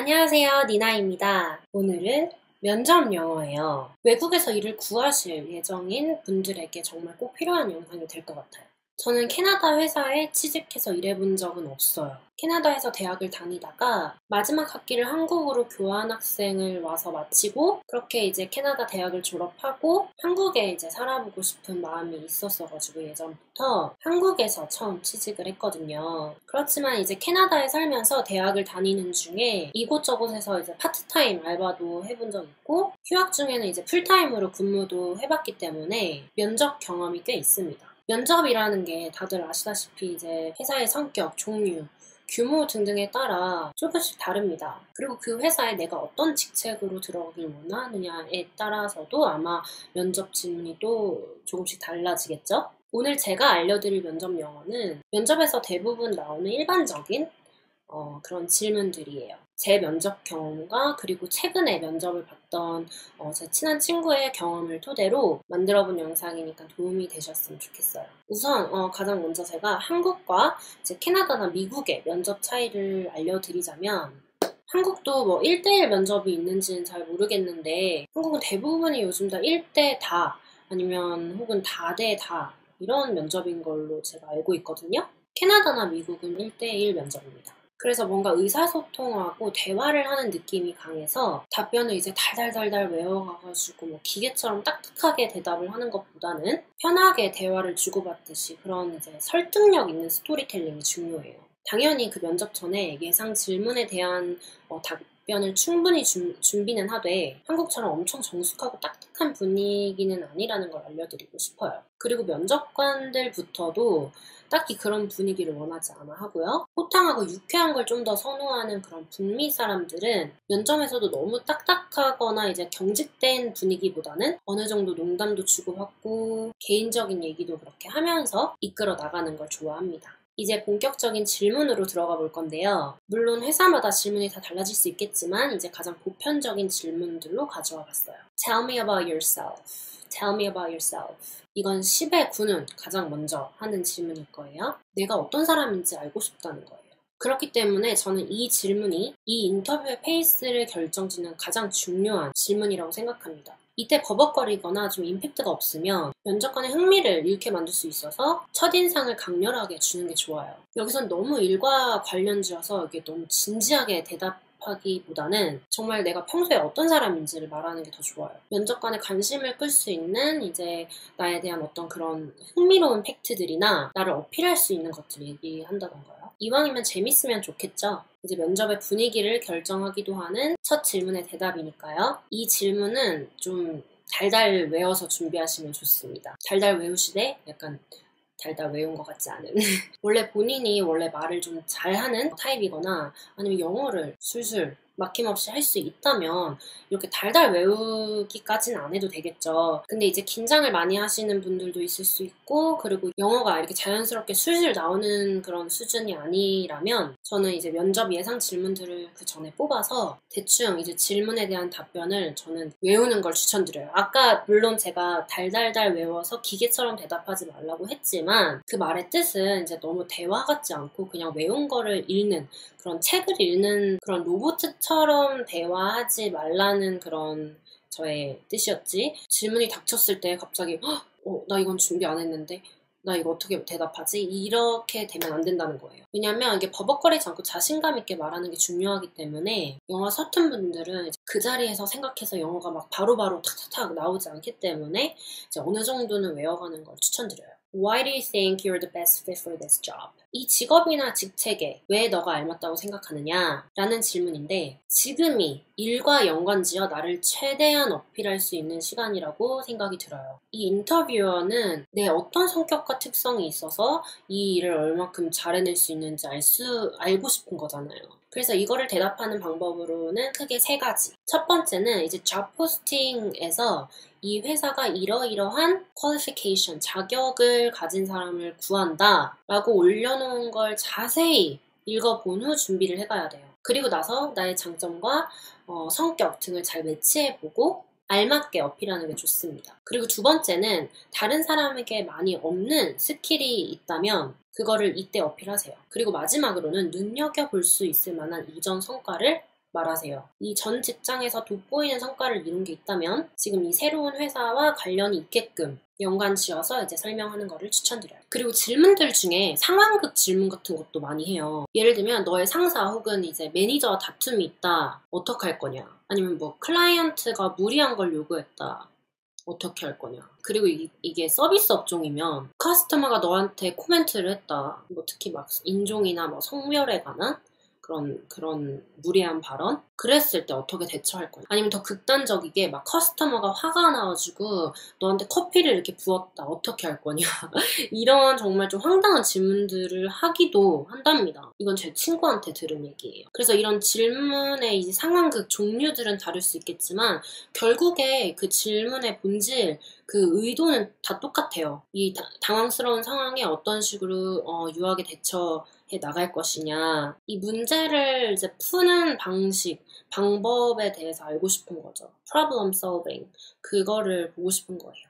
안녕하세요, 니나입니다. 오늘은 면접 영어예요. 외국에서 일을 구하실 예정인 분들에게 정말 꼭 필요한 영상이 될 것 같아요. 저는 캐나다 회사에 취직해서 일해본 적은 없어요. 캐나다에서 대학을 다니다가 마지막 학기를 한국으로 교환학생을 와서 마치고 그렇게 이제 캐나다 대학을 졸업하고 한국에 이제 살아보고 싶은 마음이 있었어가지고 예전부터 한국에서 처음 취직을 했거든요. 그렇지만 이제 캐나다에 살면서 대학을 다니는 중에 이곳저곳에서 이제 파트타임 알바도 해본 적 있고 휴학 중에는 이제 풀타임으로 근무도 해봤기 때문에 면접 경험이 꽤 있습니다. 면접이라는 게 다들 아시다시피 이제 회사의 성격, 종류, 규모 등등에 따라 조금씩 다릅니다. 그리고 그 회사에 내가 어떤 직책으로 들어가길 원하느냐에 따라서도 아마 면접 질문이 또 조금씩 달라지겠죠? 오늘 제가 알려드릴 면접 영어는 면접에서 대부분 나오는 일반적인 그런 질문들이에요. 제 면접 경험과 그리고 최근에 면접을 봤던 제 친한 친구의 경험을 토대로 만들어본 영상이니까 도움이 되셨으면 좋겠어요. 우선 가장 먼저 제가 한국과 이제 캐나다나 미국의 면접 차이를 알려드리자면 한국도 뭐 1대1 면접이 있는지는 잘 모르겠는데 한국은 대부분이 요즘 다 1대 다 아니면 혹은 다대 다 이런 면접인 걸로 제가 알고 있거든요. 캐나다나 미국은 1대1 면접입니다. 그래서 뭔가 의사소통하고 대화를 하는 느낌이 강해서 답변을 이제 달달달달 외워가가지고 뭐 기계처럼 딱딱하게 대답을 하는 것보다는 편하게 대화를 주고받듯이 그런 이제 설득력 있는 스토리텔링이 중요해요. 당연히 그 면접 전에 예상 질문에 대한 답변을 충분히 준비는 하되 한국처럼 엄청 정숙하고 딱딱한 분위기는 아니라는 걸 알려드리고 싶어요. 그리고 면접관들부터도 딱히 그런 분위기를 원하지 않아 하고요. 호탕하고 유쾌한 걸 좀 더 선호하는 그런 북미 사람들은 면접에서도 너무 딱딱하거나 이제 경직된 분위기보다는 어느 정도 농담도 주고받고 개인적인 얘기도 그렇게 하면서 이끌어 나가는 걸 좋아합니다. 이제 본격적인 질문으로 들어가 볼 건데요. 물론 회사마다 질문이 다 달라질 수 있겠지만 이제 가장 보편적인 질문들로 가져와 봤어요. Tell me about yourself. Tell me about yourself. 이건 10의 9는 가장 먼저 하는 질문일 거예요. 내가 어떤 사람인지 알고 싶다는 거예요. 그렇기 때문에 저는 이 질문이 이 인터뷰의 페이스를 결정짓는 가장 중요한 질문이라고 생각합니다. 이때 버벅거리거나 좀 임팩트가 없으면 면접관의 흥미를 잃게 만들 수 있어서 첫인상을 강렬하게 주는 게 좋아요. 여기선 너무 일과 관련지어서 이게 너무 진지하게 대답하기보다는 정말 내가 평소에 어떤 사람인지를 말하는 게 더 좋아요. 면접관의 관심을 끌 수 있는 이제 나에 대한 어떤 그런 흥미로운 팩트들이나 나를 어필할 수 있는 것들 얘기한다던가요. 이왕이면 재밌으면 좋겠죠. 이제 면접의 분위기를 결정하기도 하는 첫 질문의 대답이니까요. 이 질문은 좀 달달 외워서 준비하시면 좋습니다. 달달 외우시되 약간 달달 외운 것 같지 않은 원래 본인이 원래 말을 좀 잘하는 타입이거나 아니면 영어를 술술 막힘없이 할 수 있다면 이렇게 달달 외우기까지는 안 해도 되겠죠. 근데 이제 긴장을 많이 하시는 분들도 있을 수 있고 그리고 영어가 이렇게 자연스럽게 술술 나오는 그런 수준이 아니라면 저는 이제 면접 예상 질문들을 그 전에 뽑아서 대충 이제 질문에 대한 답변을 저는 외우는 걸 추천드려요. 아까 물론 제가 달달달 외워서 기계처럼 대답하지 말라고 했지만 그 말의 뜻은 이제 너무 대화 같지 않고 그냥 외운 거를 읽는 그런 책을 읽는 그런 로봇처럼 대화하지 말라는 그런 저의 뜻이었지. 질문이 닥쳤을 때 갑자기 나 이건 준비 안 했는데 나 이거 어떻게 대답하지? 이렇게 되면 안 된다는 거예요. 왜냐면 이게 버벅거리지 않고 자신감 있게 말하는 게 중요하기 때문에 영어 서툰 분들은 그 자리에서 생각해서 영어가 막 바로바로 탁탁탁 나오지 않기 때문에 이제 어느 정도는 외워가는 걸 추천드려요. Why do you think you're the best fit for this job? 이 직업이나 직책에 왜 너가 알맞다고 생각하느냐? 라는 질문인데 지금이 일과 연관지어 나를 최대한 어필할 수 있는 시간이라고 생각이 들어요. 이 인터뷰어는 내 어떤 성격과 특성이 있어서 이 일을 얼마큼 잘해낼 수 있는지 알고 싶은 거잖아요. 그래서 이거를 대답하는 방법으로는 크게 3가지. 첫 번째는 이제 job posting에서 이 회사가 이러이러한 qualification, 자격을 가진 사람을 구한다 라고 올려놓은 걸 자세히 읽어본 후 준비를 해가야 돼요. 그리고 나서 나의 장점과 성격 등을 잘 매치해보고 알맞게 어필하는 게 좋습니다. 그리고 두 번째는 다른 사람에게 많이 없는 스킬이 있다면 그거를 이때 어필하세요. 그리고 마지막으로는 눈여겨볼 수 있을 만한 이전 성과를 말하세요. 이 전 직장에서 돋보이는 성과를 이룬 게 있다면 지금 이 새로운 회사와 관련이 있게끔 연관 지어서 이제 설명하는 거를 추천드려요. 그리고 질문들 중에 상황극 질문 같은 것도 많이 해요. 예를 들면 너의 상사 혹은 이제 매니저와 다툼이 있다. 어떻게 할 거냐? 아니면 뭐 클라이언트가 무리한 걸 요구했다. 어떻게 할 거냐. 그리고 이게 서비스 업종이면 커스터머가 너한테 코멘트를 했다. 뭐 특히 막 인종이나 뭐 성별에 관한 그런 무리한 발언? 그랬을 때 어떻게 대처할 거냐. 아니면 더 극단적이게 막 커스터머가 화가 나가지고 너한테 커피를 이렇게 부었다. 어떻게 할 거냐. 이런 정말 좀 황당한 질문들을 하기도 한답니다. 이건 제 친구한테 들은 얘기예요. 그래서 이런 질문의 이제 상황극 종류들은 다를 수 있겠지만 결국에 그 질문의 본질, 그 의도는 다 똑같아요. 이 당황스러운 상황에 어떤 식으로 유하게 대처해 나갈 것이냐. 이 문제를 이제 푸는 방법에 대해서 알고 싶은 거죠. Problem solving. 그거를 보고 싶은 거예요.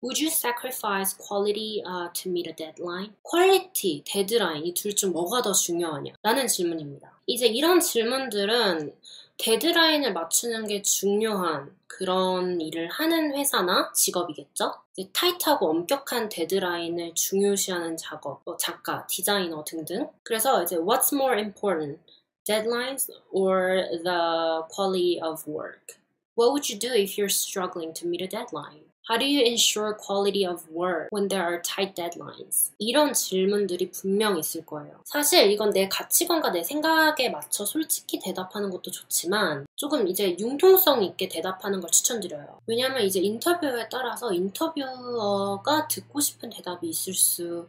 Would you sacrifice quality to meet a deadline? 퀄리티, 데드라인 이 둘 중 뭐가 더 중요하냐? 라는 질문입니다. 이제 이런 질문들은 데드라인을 맞추는 게 중요한 그런 일을 하는 회사나 직업이겠죠? 이제 타이트하고 엄격한 데드라인을 중요시하는 작업, 작가, 디자이너 등등. 그래서 이제 what's more important? Deadlines or the quality of work? What would you do if you're struggling to meet a deadline? How do you ensure quality of work when there are tight deadlines? 이런 질문들이 분명 있을 거예요. 사실 이건 내 가치관과 내 생각에 맞춰 솔직히 대답하는 것도 좋지만 조금 이제 융통성 있게 대답하는 걸 추천드려요. 왜냐하면 이제 인터뷰에 따라서 인터뷰어가 듣고 싶은 대답이 있을 수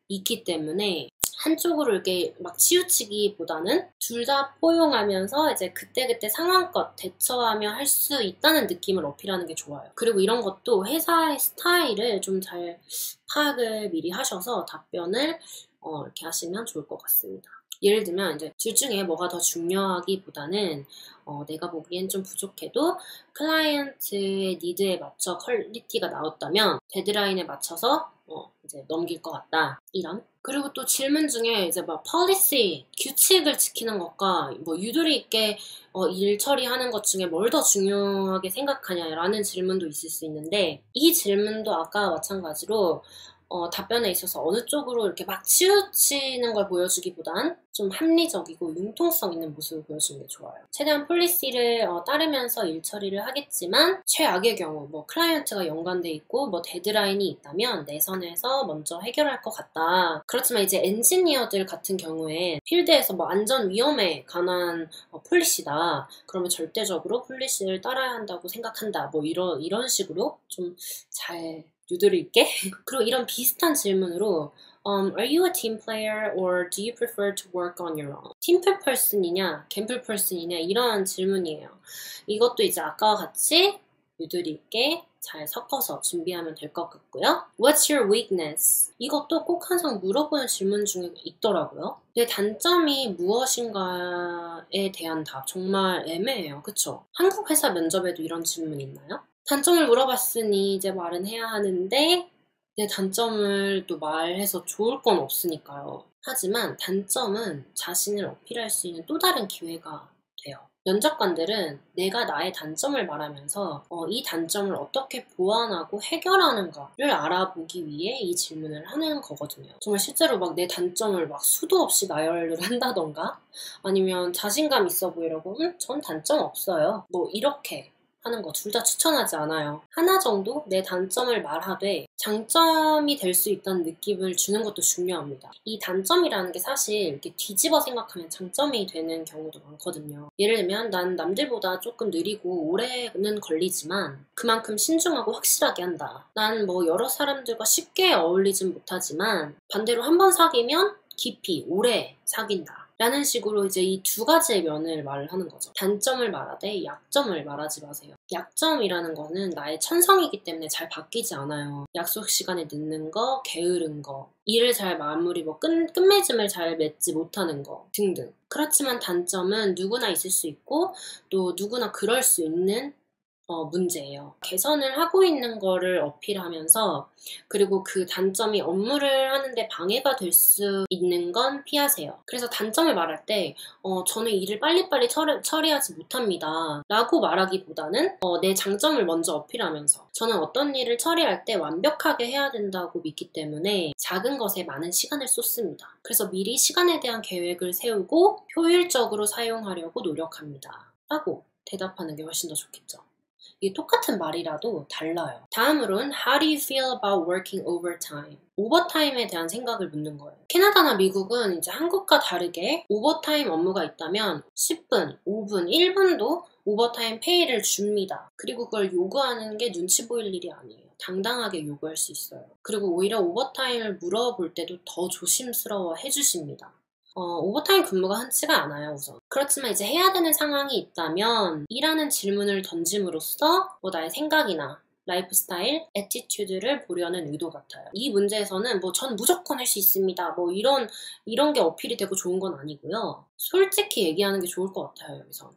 있기 때문에 한쪽으로 이렇게 막 치우치기보다는 둘 다 포용하면서 이제 그때그때 상황껏 대처하며 할 수 있다는 느낌을 어필하는 게 좋아요. 그리고 이런 것도 회사의 스타일을 좀 잘 파악을 미리 하셔서 답변을 이렇게 하시면 좋을 것 같습니다. 예를 들면 이제 둘 중에 뭐가 더 중요하기보다는 내가 보기엔 좀 부족해도 클라이언트의 니드에 맞춰 퀄리티가 나왔다면 데드라인에 맞춰서 이제 넘길 것 같다. 이런. 그리고 또 질문 중에 이제 막 policy, 규칙을 지키는 것과 뭐 유도리 있게 일 처리하는 것 중에 뭘 더 중요하게 생각하냐라는 질문도 있을 수 있는데 이 질문도 아까 마찬가지로 답변에 있어서 어느 쪽으로 이렇게 막 치우치는 걸 보여주기보단 좀 합리적이고 융통성 있는 모습을 보여주는 게 좋아요. 최대한 폴리시를 따르면서 일 처리를 하겠지만 최악의 경우 뭐 클라이언트가 연관돼 있고 뭐 데드라인이 있다면 내 선에서 먼저 해결할 것 같다. 그렇지만 이제 엔지니어들 같은 경우에 필드에서 뭐 안전 위험에 관한 폴리시다. 그러면 절대적으로 폴리시를 따라야 한다고 생각한다. 뭐 이런 식으로 좀 잘 유도리 있게? 그리고 이런 비슷한 질문으로 Are you a team player or do you prefer to work on your own? 팀플 퍼슨이냐, 갬플 퍼슨이냐 이런 질문이에요. 이것도 이제 아까와 같이 유도리 있게 잘 섞어서 준비하면 될 것 같고요. What's your weakness? 이것도 꼭 항상 물어보는 질문 중에 있더라고요. 내 단점이 무엇인가에 대한 답 정말 애매해요. 그쵸? 한국 회사 면접에도 이런 질문 있나요? 단점을 물어봤으니 이제 말은 해야 하는데 내 단점을 또 말해서 좋을 건 없으니까요. 하지만 단점은 자신을 어필할 수 있는 또 다른 기회가 돼요. 면접관들은 내가 나의 단점을 말하면서 이 단점을 어떻게 보완하고 해결하는가를 알아보기 위해 이 질문을 하는 거거든요. 정말 실제로 막 내 단점을 막 수도 없이 나열을 한다던가 아니면 자신감 있어 보이려고 전 단점 없어요. 뭐 이렇게 하는 거 둘 다 추천하지 않아요. 하나 정도 내 단점을 말하되 장점이 될 수 있다는 느낌을 주는 것도 중요합니다. 이 단점이라는 게 사실 이렇게 뒤집어 생각하면 장점이 되는 경우도 많거든요. 예를 들면 난 남들보다 조금 느리고 오래는 걸리지만 그만큼 신중하고 확실하게 한다. 난 뭐 여러 사람들과 쉽게 어울리진 못하지만 반대로 한 번 사귀면 깊이 오래 사귄다. 라는 식으로 이제 이 두 가지의 면을 말을 하는 거죠. 단점을 말하되 약점을 말하지 마세요. 약점이라는 거는 나의 천성이기 때문에 잘 바뀌지 않아요. 약속 시간에 늦는 거, 게으른 거, 일을 잘 마무리, 끝맺음을 잘 맺지 못하는 거 등등. 그렇지만 단점은 누구나 있을 수 있고 또 누구나 그럴 수 있는 문제예요. 개선을 하고 있는 거를 어필하면서 그리고 그 단점이 업무를 하는데 방해가 될 수 있는 건 피하세요. 그래서 단점을 말할 때 저는 일을 빨리빨리 처리하지 못합니다 라고 말하기보다는 내 장점을 먼저 어필하면서 저는 어떤 일을 처리할 때 완벽하게 해야 된다고 믿기 때문에 작은 것에 많은 시간을 쏟습니다. 그래서 미리 시간에 대한 계획을 세우고 효율적으로 사용하려고 노력합니다 라고 대답하는 게 훨씬 더 좋겠죠. 이게 똑같은 말이라도 달라요. 다음으로는 How do you feel about working overtime? 오버타임에 대한 생각을 묻는 거예요. 캐나다나 미국은 이제 한국과 다르게 오버타임 업무가 있다면 10분, 5분, 1분도 오버타임 페이를 줍니다. 그리고 그걸 요구하는 게 눈치 보일 일이 아니에요. 당당하게 요구할 수 있어요. 그리고 오히려 오버타임을 물어볼 때도 더 조심스러워 해주십니다. 오버타임 근무가 흔치가 않아요, 우선. 그렇지만 이제 해야 되는 상황이 있다면 이라는 질문을 던짐으로써 나의 생각이나 라이프 스타일, 애티튜드를 보려는 의도 같아요. 이 문제에서는 전 무조건 할 수 있습니다. 이런 게 어필이 되고 좋은 건 아니고요. 솔직히 얘기하는 게 좋을 것 같아요, 여기선.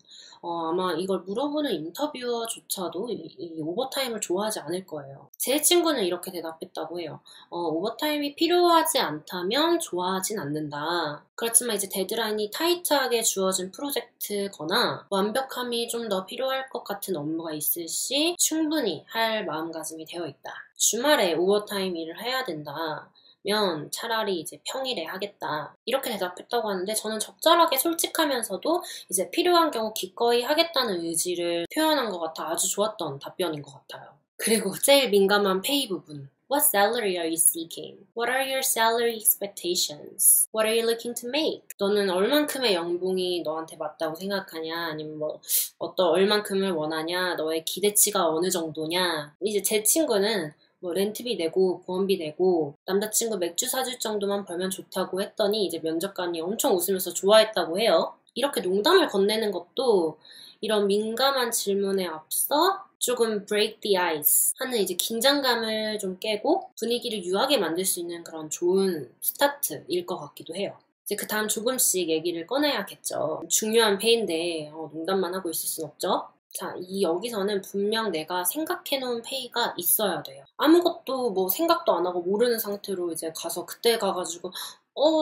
아마 이걸 물어보는 인터뷰어조차도 이 오버타임을 좋아하지 않을 거예요. 제 친구는 이렇게 대답했다고 해요. 오버타임이 필요하지 않다면 좋아하진 않는다. 그렇지만 이제 데드라인이 타이트하게 주어진 프로젝트거나 완벽함이 좀 더 필요할 것 같은 업무가 있을 시 충분히 할 마음가짐이 되어 있다. 주말에 오버타임 일을 해야 된다. 면 차라리 이제 평일에 하겠다 이렇게 대답했다고 하는데 저는 적절하게 솔직하면서도 이제 필요한 경우 기꺼이 하겠다는 의지를 표현한 것 같아 아주 좋았던 답변인 것 같아요. 그리고 제일 민감한 페이 부분. What salary are you seeking? What are your salary expectations? What are you looking to make? 너는 얼만큼의 연봉이 너한테 맞다고 생각하냐? 아니면 어떤 얼만큼을 원하냐? 너의 기대치가 어느 정도냐? 이제 제 친구는 렌트비 내고 보험비 내고 남자친구 맥주 사줄 정도만 벌면 좋다고 했더니 이제 면접관이 엄청 웃으면서 좋아했다고 해요. 이렇게 농담을 건네는 것도 이런 민감한 질문에 앞서 조금 break the ice 하는 이제 긴장감을 좀 깨고 분위기를 유하게 만들 수 있는 그런 좋은 스타트일 것 같기도 해요. 이제 그 다음 조금씩 얘기를 꺼내야겠죠. 중요한 페이인데 농담만 하고 있을 순 없죠. 자, 여기서는 분명 내가 생각해놓은 페이가 있어야 돼요. 아무것도 생각도 안 하고 모르는 상태로 이제 가서 그때 가가지고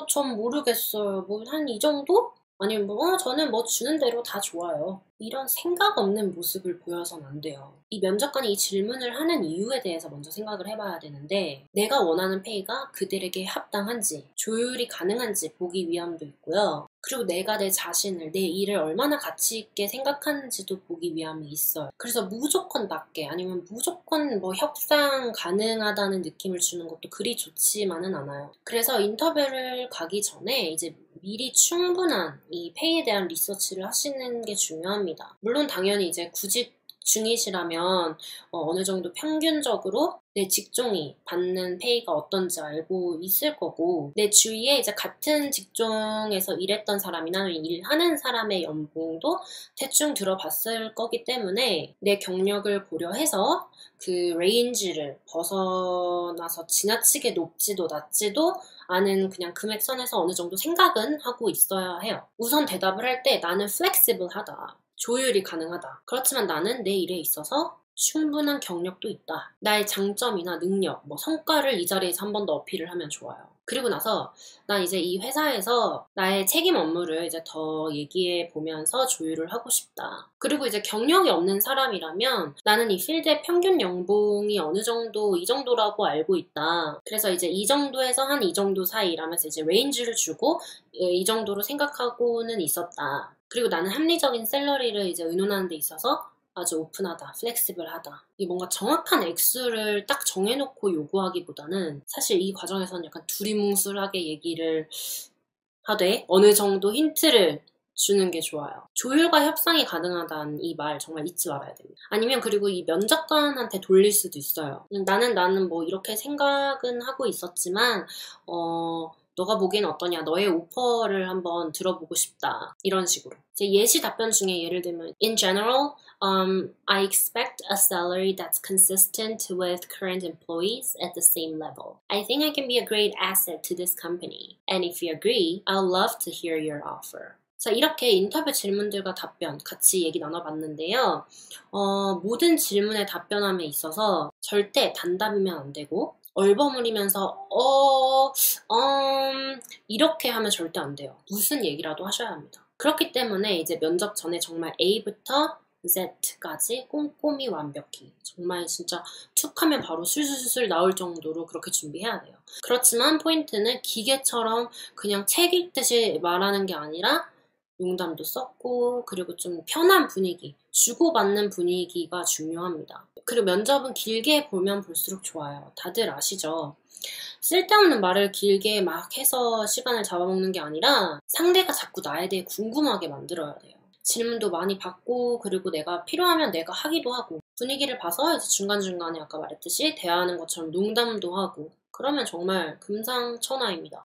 전 모르겠어요. 한 이 정도? 아니면 저는 주는 대로 다 좋아요. 이런 생각 없는 모습을 보여서는 안 돼요. 이 면접관이 이 질문을 하는 이유에 대해서 먼저 생각을 해봐야 되는데 내가 원하는 페이가 그들에게 합당한지 조율이 가능한지 보기 위함도 있고요. 그리고 내가 내 자신을, 내 일을 얼마나 가치 있게 생각하는지도 보기 위함이 있어요. 그래서 무조건 낮게 아니면 무조건 협상 가능하다는 느낌을 주는 것도 그리 좋지만은 않아요. 그래서 인터뷰를 가기 전에 이제 미리 충분한 이 페이에 대한 리서치를 하시는 게 중요합니다. 물론 당연히 이제 구직 중이시라면 어느 정도 평균적으로 내 직종이 받는 페이가 어떤지 알고 있을 거고 내 주위에 이제 같은 직종에서 일했던 사람이나 일하는 사람의 연봉도 대충 들어봤을 거기 때문에 내 경력을 고려해서 그 레인지를 벗어나서 지나치게 높지도 낮지도 않은 그냥 금액선에서 어느 정도 생각은 하고 있어야 해요. 우선 대답을 할 때 나는 플렉시블하다. 조율이 가능하다. 그렇지만 나는 내 일에 있어서 충분한 경력도 있다. 나의 장점이나 능력, 성과를 이 자리에서 한 번 더 어필을 하면 좋아요. 그리고 나서 난 이제 이 회사에서 나의 책임 업무를 이제 더 얘기해 보면서 조율을 하고 싶다. 그리고 이제 경력이 없는 사람이라면 나는 이 필드의 평균 연봉이 어느 정도 이 정도라고 알고 있다. 그래서 이제 이 정도에서 한 이 정도 사이라면서 이제 레인지를 주고 이 정도로 생각하고는 있었다. 그리고 나는 합리적인 샐러리를 이제 의논하는 데 있어서 아주 오픈하다, 플렉시블하다. 이 뭔가 정확한 액수를 딱 정해놓고 요구하기보다는 사실 이 과정에서는 약간 두리뭉술하게 얘기를 하되 어느 정도 힌트를 주는 게 좋아요. 조율과 협상이 가능하다는 이 말 정말 잊지 말아야 됩니다. 아니면 그리고 이 면접관한테 돌릴 수도 있어요. 나는 이렇게 생각은 하고 있었지만 너가 보기엔 어떠냐? 너의 오퍼를 한번 들어보고 싶다. 이런 식으로. 제 예시 답변 중에 예를 들면 In general, I expect a salary that's consistent with current employees at the same level. I think I can be a great asset to this company. And if you agree, I'd love to hear your offer. 자, 이렇게 인터뷰 질문들과 답변 같이 얘기 나눠봤는데요. 모든 질문에 답변함에 있어서 절대 단답이면 안 되고 얼버무리면서 이렇게 하면 절대 안 돼요. 무슨 얘기라도 하셔야 합니다. 그렇기 때문에 이제 면접 전에 정말 A부터 Z까지 꼼꼼히 완벽히 정말 진짜 툭 하면 바로 술술술 나올 정도로 그렇게 준비해야 돼요. 그렇지만 포인트는 기계처럼 그냥 책 읽듯이 말하는 게 아니라 농담도 썼고 그리고 좀 편한 분위기, 주고받는 분위기가 중요합니다. 그리고 면접은 길게 보면 볼수록 좋아요. 다들 아시죠? 쓸데없는 말을 길게 막 해서 시간을 잡아먹는 게 아니라 상대가 자꾸 나에 대해 궁금하게 만들어야 돼요. 질문도 많이 받고 그리고 내가 필요하면 내가 하기도 하고 분위기를 봐서 이제 중간중간에 아까 말했듯이 대화하는 것처럼 농담도 하고 그러면 정말 금상첨화입니다.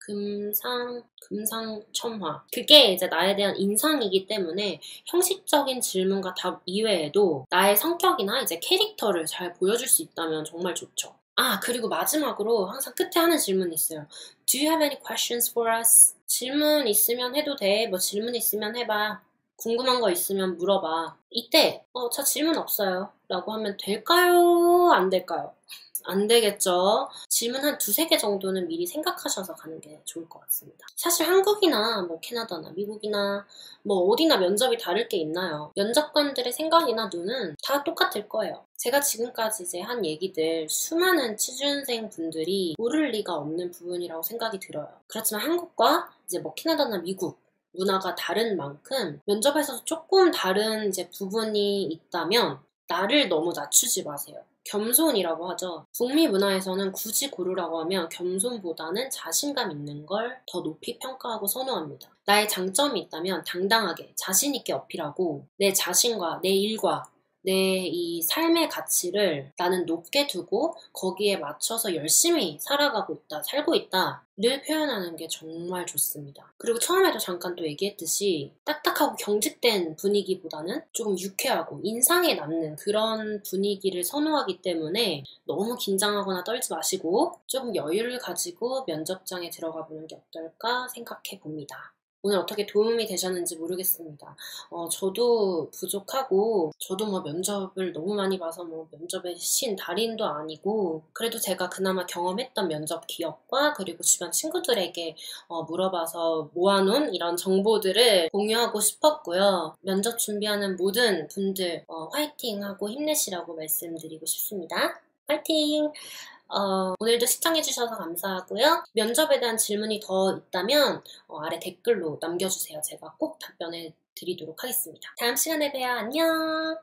금상첨화. 그게 이제 나에 대한 인상이기 때문에 형식적인 질문과 답 이외에도 나의 성격이나 이제 캐릭터를 잘 보여줄 수 있다면 정말 좋죠. 아, 그리고 마지막으로 항상 끝에 하는 질문이 있어요. Do you have any questions for us? 질문 있으면 해도 돼. 뭐 질문 있으면 해봐. 궁금한 거 있으면 물어봐. 이때 저 질문 없어요 라고 하면 될까요? 안 될까요? 안 되겠죠. 질문 한 두세 개 정도는 미리 생각하셔서 가는 게 좋을 것 같습니다. 사실 한국이나 뭐 캐나다나 미국이나 뭐 어디나 면접이 다를 게 있나요? 면접관들의 생각이나 눈은 다 똑같을 거예요. 제가 지금까지 이제 한 얘기들 수많은 취준생 분들이 모를 리가 없는 부분이라고 생각이 들어요. 그렇지만 한국과 이제 뭐 캐나다나 미국 문화가 다른 만큼 면접에서 조금 다른 이제 부분이 있다면 나를 너무 낮추지 마세요. 겸손이라고 하죠. 북미 문화에서는 굳이 고르라고 하면 겸손보다는 자신감 있는 걸 더 높이 평가하고 선호합니다. 나의 장점이 있다면 당당하게 자신 있게 어필하고 내 자신과 내 일과 내 이 삶의 가치를 나는 높게 두고 거기에 맞춰서 열심히 살고 있다를 표현하는 게 정말 좋습니다. 그리고 처음에도 잠깐 또 얘기했듯이 딱딱하고 경직된 분위기보다는 조금 유쾌하고 인상에 남는 그런 분위기를 선호하기 때문에 너무 긴장하거나 떨지 마시고 조금 여유를 가지고 면접장에 들어가 보는 게 어떨까 생각해 봅니다. 오늘 어떻게 도움이 되셨는지 모르겠습니다. 저도 부족하고 저도 뭐 면접을 너무 많이 봐서 뭐 면접의 달인도 아니고 그래도 제가 그나마 경험했던 면접 기억과 그리고 주변 친구들에게 물어봐서 모아놓은 이런 정보들을 공유하고 싶었고요. 면접 준비하는 모든 분들 화이팅하고 힘내시라고 말씀드리고 싶습니다. 화이팅! 오늘도 시청해주셔서 감사하고요. 면접에 대한 질문이 더 있다면 아래 댓글로 남겨주세요. 제가 꼭 답변해 드리도록 하겠습니다. 다음 시간에 봬요. 안녕!